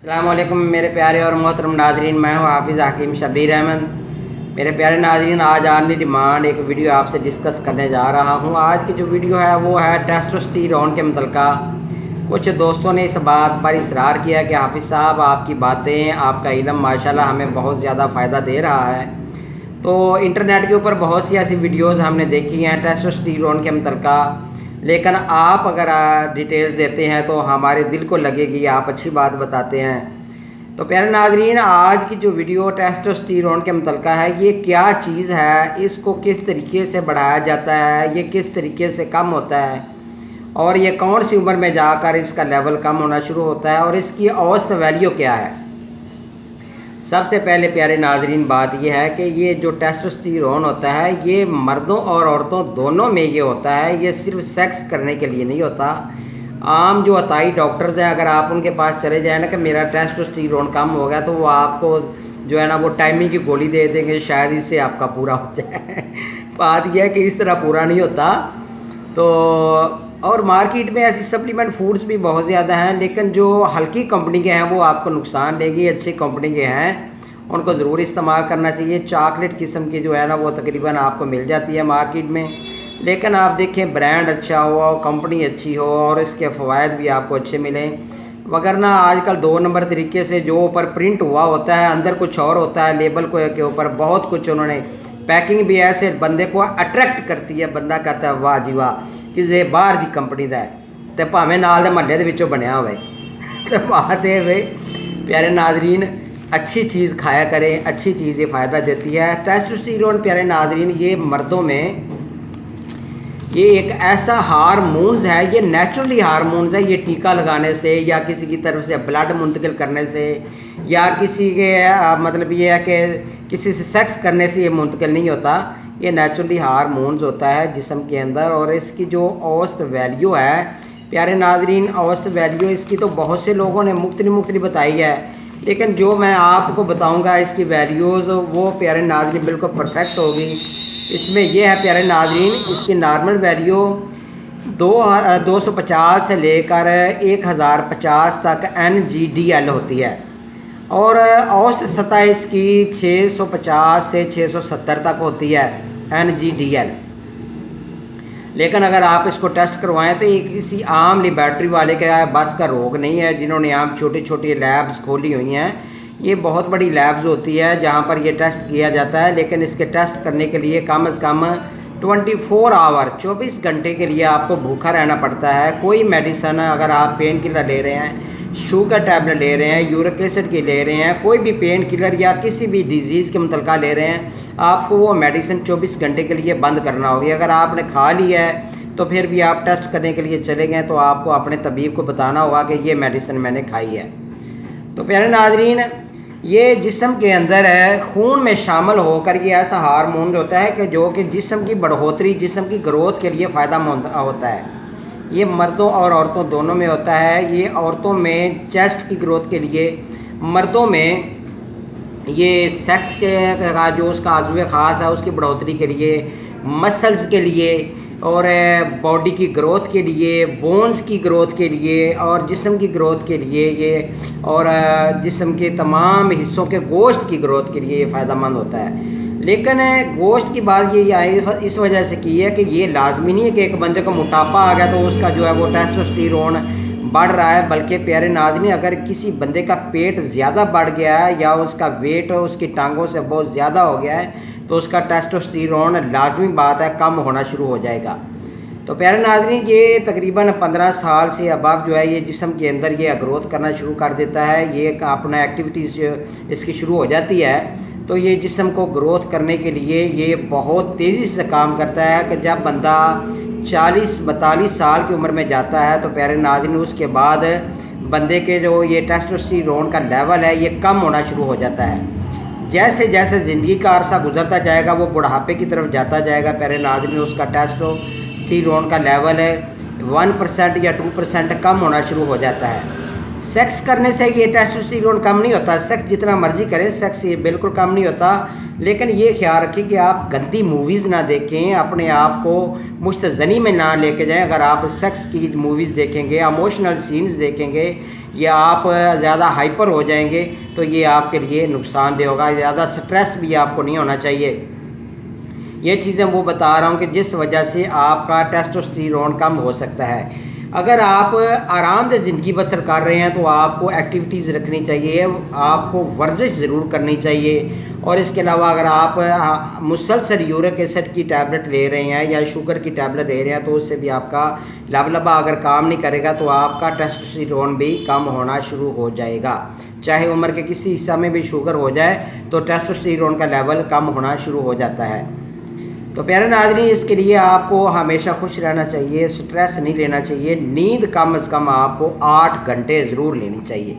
अस्सलाम वालेकुम मेरे प्यारे और मोहतरम नाजरीन, मैं हूँ हाफिज़ हकीम शबीर अहमद। मेरे प्यारे नाजरीन, आज ऑन दी डिमांड एक वीडियो आपसे डिस्कस करने जा रहा हूँ। आज की जो वीडियो है वो है टेस्टोस्टेरोन के मुतल्लिका। कुछ दोस्तों ने इस बात पर इसरार किया कि हाफिज़ साहब आपकी बातें, आपका इल्म माशाल्लाह हमें बहुत ज़्यादा फ़ायदा दे रहा है। तो इंटरनेट के ऊपर बहुत सी ऐसी वीडियोज़ हमने देखी हैं टेस्टोस्टेरोन के मुतल्लिका, लेकिन आप अगर डिटेल्स देते हैं तो हमारे दिल को लगेगी, आप अच्छी बात बताते हैं। तो प्यारे नाजरीन, आज की जो वीडियो टेस्टोस्टेरोन के मुतल्लिका है, ये क्या चीज़ है, इसको किस तरीके से बढ़ाया जाता है, ये किस तरीके से कम होता है और ये कौन सी उम्र में जाकर इसका लेवल कम होना शुरू होता है और इसकी औसत वैल्यू क्या है। सबसे पहले प्यारे नाजरीन बात यह है कि ये जो टेस्टोस्टेरोन होता है ये मर्दों और औरतों दोनों में ये होता है, ये सिर्फ सेक्स करने के लिए नहीं होता। आम जो अताई डॉक्टर्स हैं, अगर आप उनके पास चले जाए ना कि मेरा टेस्टोस्टेरोन कम हो गया, तो वो आपको जो है ना वो टाइमिंग की गोली दे देंगे, शायद इससे आपका पूरा हो जाए। बात यह है कि इस तरह पूरा नहीं होता। तो और मार्केट में ऐसी सप्लीमेंट फूड्स भी बहुत ज़्यादा हैं, लेकिन जो हल्की कंपनी के हैं वो आपको नुकसान देगी। अच्छी कंपनी के हैं उनको ज़रूर इस्तेमाल करना चाहिए। चॉकलेट किस्म की जो है ना वो तकरीबन आपको मिल जाती है मार्केट में, लेकिन आप देखें ब्रांड अच्छा हो, कंपनी अच्छी हो और इसके फ़वाइद भी आपको अच्छे मिलें। वगरना आजकल 2 नंबर तरीके से जो ऊपर प्रिंट हुआ होता है अंदर कुछ और होता है, लेबल को के ऊपर बहुत कुछ उन्होंने, पैकिंग भी ऐसे बंदे को अट्रैक्ट करती है। बंदा कहता है वाह जी वाह किसी बाहर की कंपनी का है, तो भावें नाल दे महल्ले दे विचों बनया होवे। तो बात है वे प्यारे नाजरीन, अच्छी चीज़ खाया करें, अच्छी चीज़ ये फ़ायदा देती है। टेस्टोस्टेरोन प्यारे नाजरीन ये मर्दों में ये एक ऐसा हार्मोन्स है, ये नेचुरली हार्मोन्स है। ये टीका लगाने से या किसी की तरफ से ब्लड मुंतकिल करने से या किसी के मतलब ये है कि किसी से सेक्स करने से ये मुंतकिल नहीं होता। ये नेचुरली हार्मोन्स होता है जिस्म के अंदर। और इसकी जो औसत वैल्यू है प्यारे नाजरीन, औसत वैल्यू इसकी तो बहुत से लोगों ने मुख्तलिफ बताई है, लेकिन जो मैं आपको बताऊँगा इसकी वैल्यूज़ वो प्यारे नाजरीन बिल्कुल परफेक्ट होगी। इसमें यह है प्यारे नाजरीन, इसकी नॉर्मल वैल्यू 250 से लेकर 1050 तक NGDL होती है और औसत सतह इसकी 650 से 670 तक होती है NGDL। लेकिन अगर आप इसको टेस्ट करवाएं तो ये किसी आम लेबॉरेटरी वाले का बस का रोग नहीं है, जिन्होंने आम छोटी छोटी लैब्स खोली हुई हैं। ये बहुत बड़ी लैब्स होती है जहाँ पर ये टेस्ट किया जाता है, लेकिन इसके टेस्ट करने के लिए कम से कम 24 आवर 24 घंटे के लिए आपको भूखा रहना पड़ता है। कोई मेडिसन अगर आप पेन किलर ले रहे हैं, शुगर टैबलेट ले रहे हैं, यूरिक एसिड की ले रहे हैं, कोई भी पेन किलर या किसी भी डिजीज़ के मुतल्लिका ले रहे हैं, आपको वो मेडिसिन 24 घंटे के लिए बंद करना होगी। अगर आपने खा लिया है तो फिर भी आप टेस्ट करने के लिए चले गए तो आपको अपने तबीब को बताना होगा कि ये मेडिसिन मैंने खाई है। तो प्यारे नाजरीन, ये जिस्म के अंदर है, खून में शामिल होकर ये ऐसा हार्मोन होता है कि जो कि जिस्म की बढ़ोतरी, जिस्म की ग्रोथ के लिए फ़ायदा होता है। ये मर्दों और औरतों दोनों में होता है। ये औरतों में चेस्ट की ग्रोथ के लिए, मर्दों में ये सेक्स के का जो उसका आज़ू ख़ास है उसकी बढ़ोतरी के लिए, मसल्स के लिए और बॉडी की ग्रोथ के लिए, बोन्स की ग्रोथ के लिए और जिस्म की ग्रोथ के लिए ये, और जिस्म के तमाम हिस्सों के गोश्त की ग्रोथ के लिए ये फ़ायदेमंद होता है। लेकिन गोश्त की बात ये इस वजह से की है कि ये लाजमी नहीं है कि एक बंदे को मोटापा आ गया तो उसका जो है वो टेस्टोस्टेरोन बढ़ रहा है, बल्कि प्यारे नाज़रीन अगर किसी बंदे का पेट ज़्यादा बढ़ गया है या उसका वेट उसकी टांगों से बहुत ज़्यादा हो गया है तो उसका टेस्टोस्टेरोन लाजमी बात है कम होना शुरू हो जाएगा। तो प्यारे नाज़रीन ये तकरीबन 15 साल से अबव जो है ये जिस्म के अंदर ये ग्रोथ करना शुरू कर देता है। ये अपना एक्टिविटीज़ इसकी शुरू हो जाती है, तो ये जिस्म को ग्रोथ करने के लिए ये बहुत तेज़ी से काम करता है कि जब बंदा 40-42 साल की उम्र में जाता है तो प्यारे नाज़रीन उसके बाद बंदे के जो ये टेस्टोस्टेरोन का लेवल है ये कम होना शुरू हो जाता है। जैसे जैसे ज़िंदगी का अरसा गुजरता जाएगा वो बुढ़ापे की तरफ जाता जाएगा प्यारे नाज़रीन, उसका टेस्टोस्टेरोन का लेवल है 1% या 2% कम होना शुरू हो जाता है। सेक्स करने से ये टेस्टोस्टेरोन कम नहीं होता, सेक्स जितना मर्जी करें सेक्स ये बिल्कुल कम नहीं होता। लेकिन ये ख्याल रखें कि आप गंदी मूवीज़ ना देखें, अपने आप को मुस्तज़नी में ना लेके जाएं। अगर आप सेक्स की मूवीज़ देखेंगे, इमोशनल सीन्स देखेंगे या आप ज़्यादा हाइपर हो जाएंगे तो ये आपके लिए नुकसानदेह होगा। ज़्यादा स्ट्रेस भी आपको नहीं होना चाहिए। ये चीज़ें वो बता रहा हूँ कि जिस वजह से आपका टेस्टोस्टेरोन कम हो सकता है। अगर आप आरामदेह ज़िंदगी बसर कर रहे हैं तो आपको एक्टिविटीज़ रखनी चाहिए, आपको वर्जिश ज़रूर करनी चाहिए। और इसके अलावा अगर आप मुसलसल यूरिक एसिड की टैबलेट ले रहे हैं या शुगर की टैबलेट ले रहे हैं तो उससे भी आपका लबलबा अगर काम नहीं करेगा तो आपका टेस्टोस्टेरोन भी कम होना शुरू हो जाएगा। चाहे उम्र के किसी हिस्सा में भी शुगर हो जाए तो टेस्टोस्टेरोन का लेवल कम होना शुरू हो जाता है। तो प्यारे नाज़रीन, इसके लिए आपको हमेशा खुश रहना चाहिए, स्ट्रेस नहीं लेना चाहिए। नींद कम से कम आपको 8 घंटे ज़रूर लेनी चाहिए।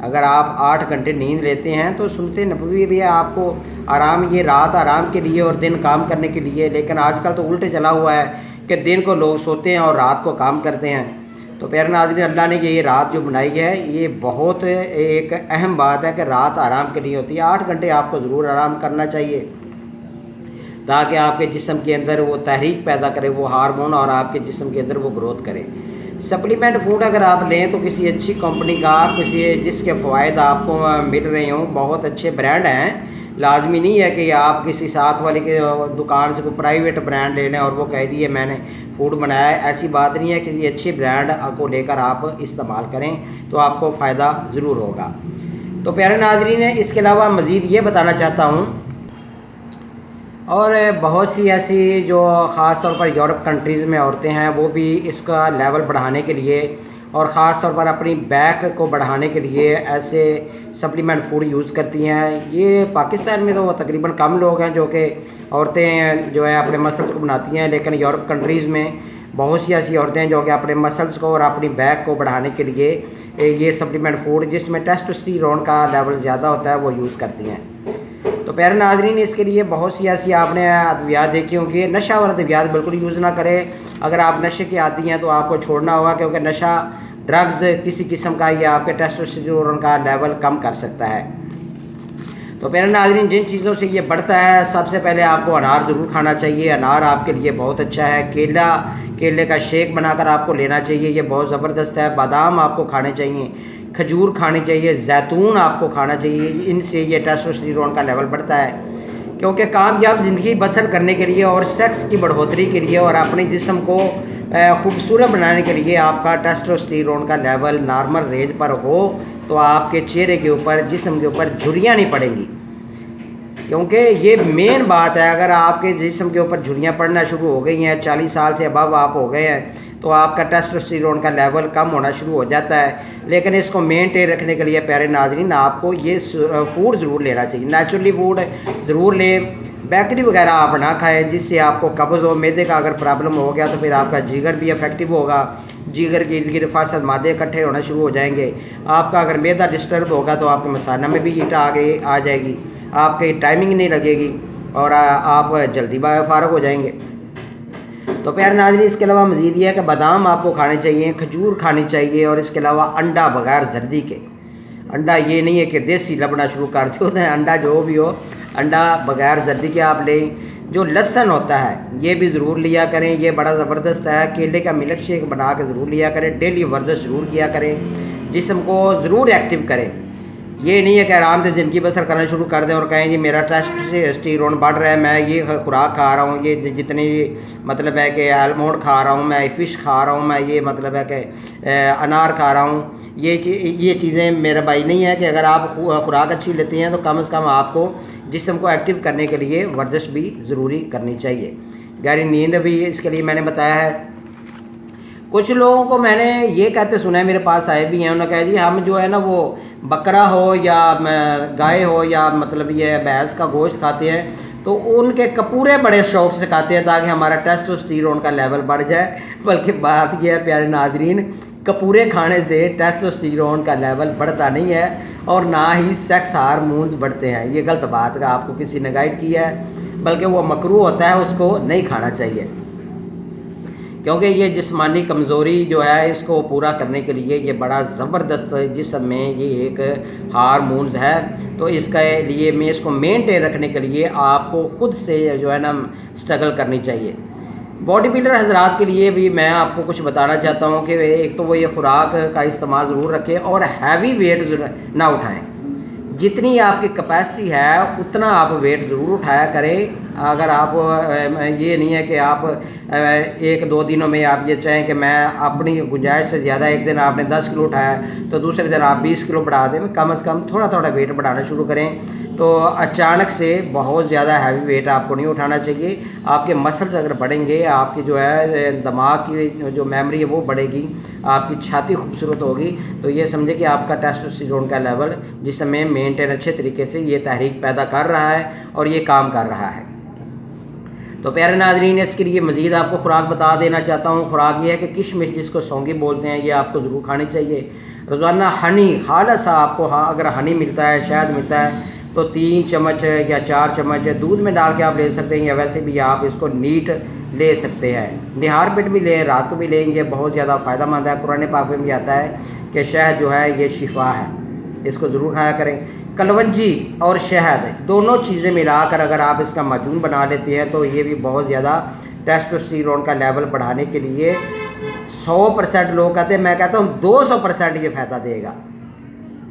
अगर आप 8 घंटे नींद लेते हैं तो सुनते नबवी भी है आपको आराम, ये रात आराम के लिए और दिन काम करने के लिए। लेकिन आजकल तो उल्टे चला हुआ है कि दिन को लोग सोते हैं और रात को काम करते हैं। तो प्यारे नाज़रीन, अल्लाह ने ये रात जो बनाई है ये बहुत एक अहम बात है कि रात आराम के लिए होती है। 8 घंटे आपको ज़रूर आराम करना चाहिए ताकि आपके जिस्म के अंदर वो तहरीक पैदा करे, वो हार्मोन, और आपके जिस्म के अंदर वो ग्रोथ करे। सप्लीमेंट फूड अगर आप लें तो किसी अच्छी कंपनी का, किसी जिसके फ़वाइद आपको मिल रहे हों, बहुत अच्छे ब्रांड हैं। लाजमी नहीं है कि आप किसी साथ वाले के दुकान से कोई प्राइवेट ब्रांड ले लें और वो कह दिए मैंने फ़ूड बनाया है, ऐसी बात नहीं है। किसी अच्छे ब्रांड को लेकर आप इस्तेमाल करें तो आपको फ़ायदा ज़रूर होगा। तो प्यारे नाज़रीन, इसके अलावा मज़ीद ये बताना चाहता हूँ, और बहुत सी ऐसी जो ख़ास तौर पर यूरोप कंट्रीज़ में औरतें हैं वो भी इसका लेवल बढ़ाने के लिए और ख़ास तौर पर अपनी बैक को बढ़ाने के लिए ऐसे सप्लीमेंट फूड यूज़ करती हैं। ये पाकिस्तान में तो तकरीबन कम लोग हैं जो कि औरतें जो है अपने मसल्स को बनाती हैं, लेकिन यूरोप कंट्रीज़ में बहुत सी ऐसी औरतें हैं जो कि अपने मसल्स को और अपनी बैक को बढ़ाने के लिए ये सप्लीमेंट फूड जिसमें टेस्टोस्टेरोन का लेवल ज़्यादा होता है वो यूज़ करती हैं। तो प्यारे नाज़रीन, इसके लिए बहुत सी ऐसी आपने अद्वियात देखी होंगी। नशा और अद्वियात बिल्कुल यूज़ ना करें। अगर आप नशे के आदी हैं तो आपको छोड़ना होगा, क्योंकि नशा, ड्रग्स किसी किस्म का ये आपके टेस्टोस्टेरोन का लेवल कम कर सकता है। तो प्यारे नाज़रीन, जिन चीज़ों से ये बढ़ता है, सबसे पहले आपको अनार ज़रूर खाना चाहिए। अनार आपके लिए बहुत अच्छा है। केले का शेक बनाकर आपको लेना चाहिए, ये बहुत ज़बरदस्त है। बादाम आपको खाने चाहिए, खजूर खानी चाहिए, जैतून आपको खाना चाहिए। इनसे ये टेस्टोस्टेरोन का लेवल बढ़ता है, क्योंकि कामयाब ज़िंदगी बसर करने के लिए और सेक्स की बढ़ोतरी के लिए और अपने जिस्म को खूबसूरत बनाने के लिए आपका टेस्टोस्टेरोन का लेवल नॉर्मल रेंज पर हो तो आपके चेहरे के ऊपर, जिस्म के ऊपर झुर्रियाँ नहीं पड़ेंगी। क्योंकि ये मेन बात है, अगर आपके जिस्म के ऊपर झुर्रियाँ पड़ना शुरू हो गई हैं, 40 साल से अबव आप हो गए हैं, तो आपका टेस्टोस्टेरोन का लेवल कम होना शुरू हो जाता है। लेकिन इसको मेनटेन रखने के लिए प्यारे नाज़रीन आपको ये फूड ज़रूर लेना चाहिए, नेचुरली फूड ज़रूर लें। बेकरी वगैरह आप ना खाएं जिससे आपको कब्ज़ हो। मैदे का अगर प्रॉब्लम हो गया तो फिर आपका जिगर भी इफेक्टिव होगा, जिगर के इर्द गिर्द फासद मादे इकट्ठे होना शुरू हो जाएंगे। आपका अगर मैदा डिस्टर्ब होगा तो आपके मसाना में भी हीट आ जाएगी, आपकी टाइमिंग नहीं लगेगी और आप जल्दी फारग हो जाएंगे। तो प्यारे नाज़रीन, इसके अलावा मज़ीद ये है कि बादाम आपको खाने चाहिए, खजूर खानी चाहिए, और इसके अलावा अंडा बगैर जर्दी के। अंडा ये नहीं है कि देसी लबना शुरू कर दो, अंडा जो भी हो, अंडा बगैर जर्दी के आप लें। जो लहसुन होता है ये भी ज़रूर लिया करें, ये बड़ा ज़बरदस्त है। केले का मिल्क शेक बना के ज़रूर लिया करें। डेली वर्जिश ज़रूर किया करें, जिस्म को ज़रूर एक्टिव करें। ये नहीं है कि आराम से ज़िंदगी बसर करना शुरू कर दें और कहें जी मेरा टेस्टोस्टेरोन बढ़ रहा है, मैं ये खुराक खा रहा हूँ, ये जितने मतलब है कि आलमंड खा रहा हूँ, मैं फ़िश खा रहा हूँ, मैं ये मतलब है कि अनार खा रहा हूँ। ये चीज़ें मेरा भाई नहीं है कि अगर आप खुराक अच्छी लेती हैं तो कम से कम आपको जिस्म को एक्टिव करने के लिए वर्जिश भी ज़रूरी करनी चाहिए। गहरी नींद भी इसके लिए मैंने बताया है। कुछ लोगों को मैंने ये कहते सुना है, मेरे पास आए भी हैं, उन्होंने कहा जी हम जो है ना वो बकरा हो या गाय हो या मतलब ये भैंस का गोश्त खाते हैं तो उनके कपूरे बड़े शौक से खाते हैं ताकि हमारा टेस्टोस्टेरोन का लेवल बढ़ जाए। बल्कि बात यह है प्यारे नाजरीन, कपूरे खाने से टेस्टोस्टेरोन का लेवल बढ़ता नहीं है और ना ही सेक्स हार्मोन्स बढ़ते हैं। ये गलत बात का आपको किसी ने गाइड किया है, बल्कि वो मकरूह होता है, उसको नहीं खाना चाहिए। کیونکہ یہ جسمانی کمزوری جو ہے اس کو پورا کرنے کے لیے یہ بڑا زبردست جسم میں یہ ایک ہارمونز ہے، تو اس کے لیے میں اس کو مینٹین رکھنے کے لیے آپ کو خود سے جو ہے نا سٹرگل کرنی چاہیے۔ باڈی بلڈر حضرات کے لیے بھی میں آپ کو کچھ بتانا چاہتا ہوں کہ ایک تو وہ یہ خوراک کا استعمال ضرور رکھیں اور ہیوی ویٹ نہ اٹھائیں۔ جتنی آپ کی کیپیسٹی ہے اتنا آپ ویٹ ضرور اٹھایا کریں۔ اگر آپ یہ نہیں ہے کہ آپ ایک دو دنوں میں آپ یہ چاہیں کہ میں اپنی گنجائش سے زیادہ، ایک دن آپ نے 10 کلو اٹھایا تو دوسرے دن آپ 20 کلو بڑھا دیں، کم از کم تھوڑا تھوڑا ویٹ بڑھانا شروع کریں۔ تو اچانک سے بہت زیادہ ہیوی ویٹ آپ کو نہیں اٹھانا چاہیے۔ آپ کے مسلز اگر بڑھیں گے، آپ کی جو ہے دماغ کی جو میموری ہے وہ بڑھے گی، آپ کی چھاتی خوبصورت ہوگی، تو یہ سمجھے کہ آپ کا ٹیسٹوسٹیرون کا لیول جسم میں مینٹین اچھے طریقے سے یہ تحریک پیدا کر رہا ہے اور یہ کام کر رہا ہے۔ تو پیارے ناظرین، اس کے لیے مزید آپ کو خوراک بتا دینا چاہتا ہوں۔ خوراک یہ ہے کہ کشمش جس کو سونگی بولتے ہیں، یہ آپ کو ضرور کھانی چاہیے۔ روزانہ ہنی خالص آپ کو، اگر ہنی ملتا ہے، شہد ملتا ہے، تو 3 چمچ یا 4 چمچ دودھ میں ڈال کے آپ لے سکتے ہیں، یا ویسے بھی آپ اس کو نیٹ لے سکتے ہیں۔ نہار پیٹ بھی لیں، رات کو بھی لیں گے، بہت زیادہ فائدہ مند ہے۔ قرآن پاک میں بھی آتا ہے کہ شہد جو ہے یہ شفا ہے، اس کو ضرور کھایا کریں۔ کلونجی اور شہد دونوں چیزیں ملا کر اگر آپ اس کا معجون بنا لیتے ہیں تو یہ بھی بہت زیادہ ٹیسٹوسٹیرون کا لیول بڑھانے کے لیے 100% لوگ کہتے ہیں، میں کہتا ہوں 200% یہ فائدہ دے گا۔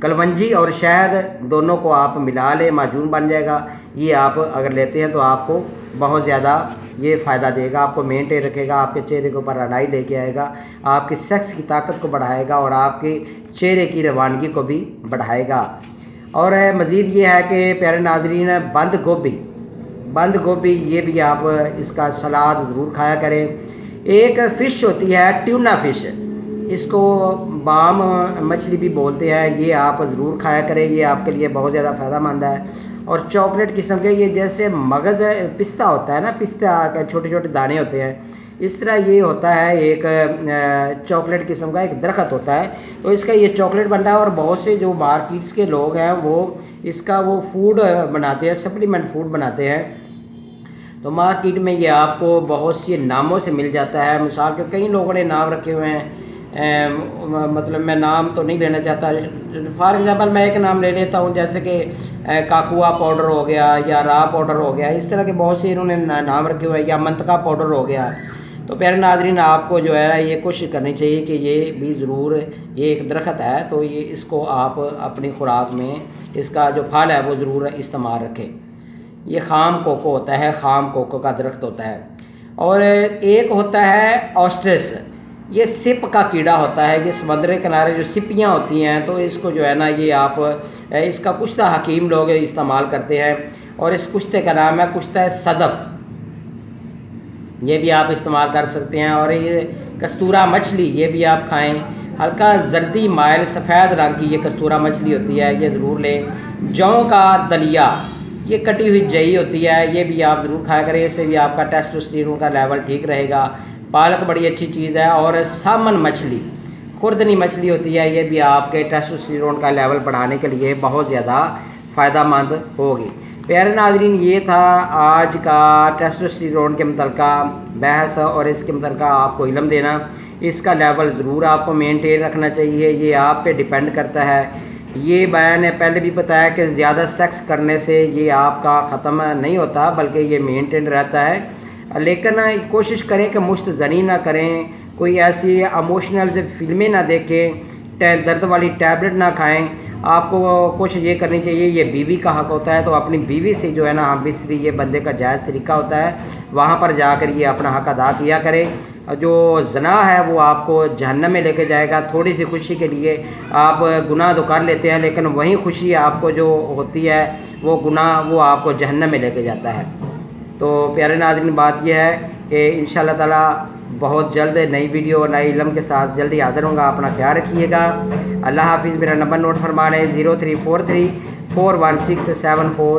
کلونجی اور شہد دونوں کو آپ ملا لیں، معجون بن جائے گا۔ یہ آپ اگر لیتے ہیں تو آپ کو بہت زیادہ یہ فائدہ دے گا، آپ کو مینٹین رکھے گا، آپ کے چہرے کے اوپر رنائی لے کے آئے گا، آپ کی سیکس کی طاقت کو بڑھائے گا اور آپ کے چہرے کی روانگی کو بھی بڑھائے گا۔ اور مزید یہ ہے کہ پیارے ناظرین، بند گوبھی یہ بھی آپ اس کا سلاد ضرور کھایا کریں۔ ایک فش ہوتی ہے ٹیونا فش، اس کو بام مچھلی بھی بولتے ہیں، یہ آپ ضرور کھایا کریں، یہ آپ کے لیے بہت زیادہ فائدہ مند ہے۔ اور چاکلیٹ قسم کے، یہ جیسے مغز پستہ ہوتا ہے نا، پستہ کے چھوٹے چھوٹے دانے ہوتے ہیں، اس طرح یہ ہوتا ہے ایک چاکلیٹ قسم کا ایک درخت ہوتا ہے، تو اس کا یہ چاکلیٹ بنتا ہے۔ اور بہت سے جو مارکیٹس کے لوگ ہیں وہ اس کا وہ فوڈ بناتے ہیں، سپلیمنٹ فوڈ بناتے ہیں، تو مارکیٹ میں یہ آپ کو بہت سی ناموں سے مل جاتا ہے۔ مثال کے کئی لوگوں نے نام رکھے ہوئے ہیں، مطلب میں نام تو نہیں لینا چاہتا، فار ایگزامپل میں ایک نام لے لیتا ہوں، جیسے کہ کاکوا پاؤڈر ہو گیا یا را پاؤڈر ہو گیا، اس طرح کے بہت سے انہوں نے نام رکھے ہوئے ہیں، یا منطقہ پاؤڈر ہو گیا۔ تو پیارے ناظرین، آپ کو جو ہے یہ کوشش کرنی چاہیے کہ یہ بھی ضرور، یہ ایک درخت ہے تو یہ اس کو آپ اپنی خوراک میں اس کا جو پھل ہے وہ ضرور استعمال رکھیں۔ یہ خام کوکو ہوتا ہے، خام کوکو کا درخت ہوتا ہے۔ اور ایک ہوتا ہے آسٹرس، یہ سپ کا کیڑا ہوتا ہے، یہ سمندر کے کنارے جو سپیاں ہوتی ہیں، تو اس کو جو ہے نا یہ آپ اس کا کشتہ حکیم لوگ استعمال کرتے ہیں، اور اس کشتے کا نام ہے کشتہ صدف، یہ بھی آپ استعمال کر سکتے ہیں۔ اور یہ کستورا مچھلی، یہ بھی آپ کھائیں، ہلکا زردی مائل سفید رنگ کی یہ کستورا مچھلی ہوتی ہے، یہ ضرور لیں۔ جو کا دلیا، یہ کٹی ہوئی جئی ہوتی ہے، یہ بھی آپ ضرور کھایا کریں، اس سے بھی آپ کا ٹیسٹوسٹیرون کا لیول ٹھیک رہے گا۔ پالک بڑی اچھی چیز ہے۔ اور سامن مچھلی، خوردنی مچھلی ہوتی ہے، یہ بھی آپ کے ٹیسٹوسٹیرون کا لیول بڑھانے کے لیے بہت زیادہ فائدہ مند ہوگی۔ پیارے ناظرین، یہ تھا آج کا ٹیسٹوسٹیرون کے متعلقہ بحث اور اس کے متعلقہ آپ کو علم دینا۔ اس کا لیول ضرور آپ کو مینٹین رکھنا چاہیے، یہ آپ پہ ڈیپینڈ کرتا ہے۔ یہ میں نے پہلے بھی بتایا کہ زیادہ سیکس کرنے سے یہ آپ کا ختم نہیں ہوتا، بلکہ یہ مینٹین رہتا ہے، لیکن کوشش کریں کہ مشت زنی نہ کریں، کوئی ایسی ایموشنل فلمیں نہ دیکھیں، درد والی ٹیبلٹ نہ کھائیں۔ آپ کو کوشش یہ کرنی چاہیے، یہ بیوی کا حق ہوتا ہے تو اپنی بیوی سے جو ہے نا ہم بستری، یہ بندے کا جائز طریقہ ہوتا ہے، وہاں پر جا کر یہ اپنا حق ادا کیا کریں۔ جو زنا ہے وہ آپ کو جہنم میں لے کے جائے گا۔ تھوڑی سی خوشی کے لیے آپ گناہ تو کر لیتے ہیں، لیکن وہی خوشی آپ کو جو ہوتی ہے وہ گناہ وہ آپ کو جہنم میں لے کے جاتا ہے۔ تو پیارے ناظرین، بات یہ ہے کہ انشاءاللہ تعالی بہت جلد نئی ویڈیو اور نئے علم کے ساتھ جلدی حاضر ہوں گا۔ اپنا خیال رکھیے گا۔ اللہ حافظ۔ میرا نمبر نوٹ فرما لیں، 0343 416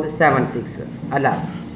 7476۔ اللہ حافظ۔